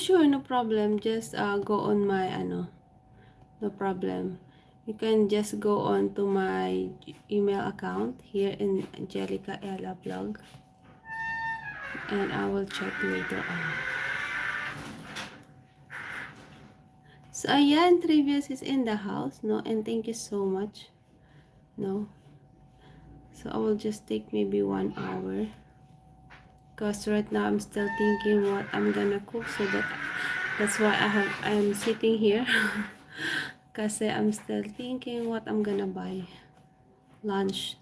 sure, no problem. Just go on my no problem. You can just go on to my email account here in Angelica Ella blog, and I will check later on. So ayan, Trivius is in the house, no, and thank you so much, no. So I will just take maybe 1 hour, because right now I'm still thinking what I'm gonna cook, so that's why I'm sitting here. Kasi I'm still thinking what I'm gonna buy lunch,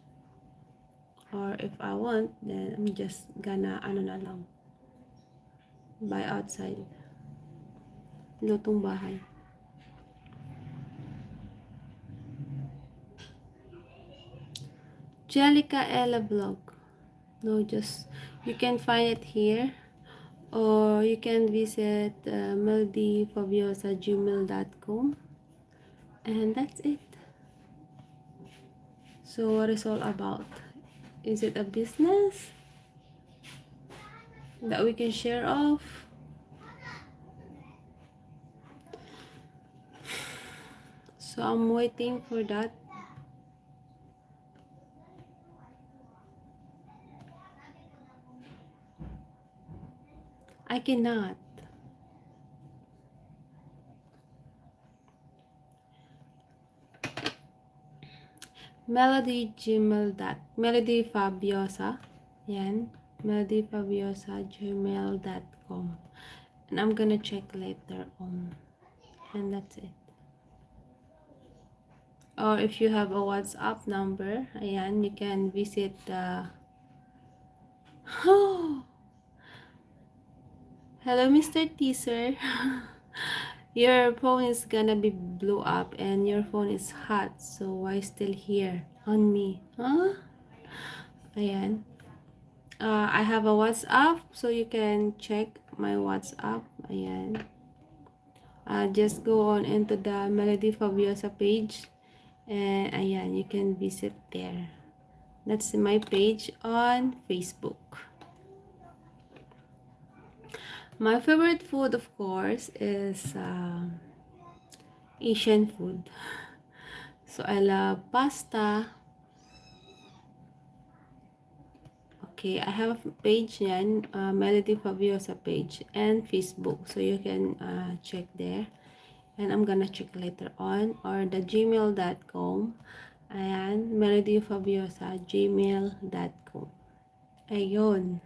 or if I want, then I'm just gonna na lang, buy outside, lutong bahay. Angelica Ella blog, no, just you can find it here, or you can visit melodyfabiosa@gmail.com, and that's it. So what is all about? Is it a business that we can share off? So I'm waiting for that. I cannot. Melody Fabiosa. Yan. melodyfabiosa@gmail.com. And I'm gonna check later on. And that's it. Or if you have a WhatsApp number, ayan, you can visit the... Oh! Hello, Mr. Teaser. Your phone is gonna be blew up and your phone is hot, so why still here on me? Huh? Ayan. I have a WhatsApp, so you can check my WhatsApp. Ayan. Just go on into the Melody Fabiosa page, and ayan, you can visit there. That's my page on Facebook. My favorite food, of course, is Asian food. So I love pasta. Okay, I have a page yan, Melody Fabiosa page, and Facebook, so you can check there. And I'm gonna check later on, or the gmail.com, and Melody Fabiosa gmail.com. Ayun.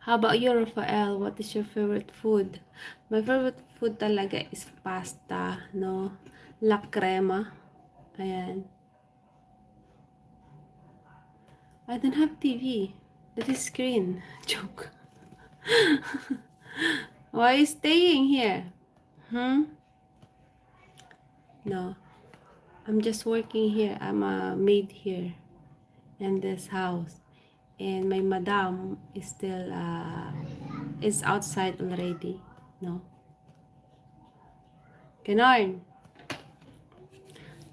How about you, Rafael? What is your favorite food? My favorite food talaga is pasta, no? La crema. Ayan. I don't have TV. That is screen. Joke. Why are you staying here? No. I'm just working here. I'm a maid here in this house. And my madam is still is outside already. No. Ganon.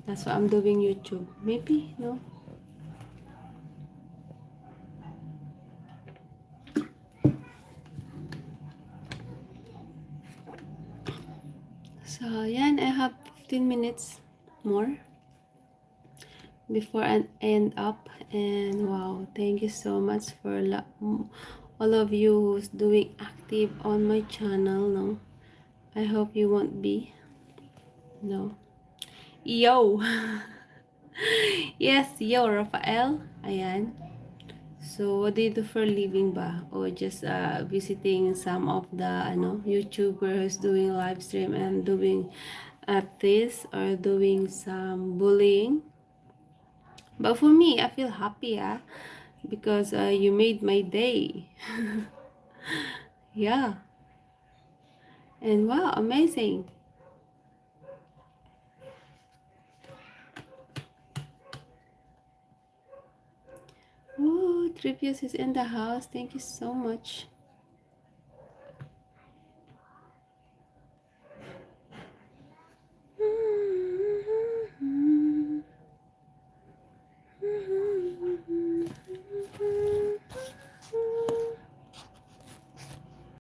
That's why I'm doing YouTube. Maybe, no? So, yan. I have 15 minutes more before I end up. And wow, thank you so much for all of you who's doing active on my channel. No, I hope you won't be. No. Yo. Yes, yo, Rafael. Ayan. So, what do you do for a living ba? Or just visiting some of the YouTubers doing live stream and doing this, or doing some bullying? But for me, I feel happy, because you made my day. Yeah. And wow, amazing. Oh, Trivius is in the house. Thank you so much.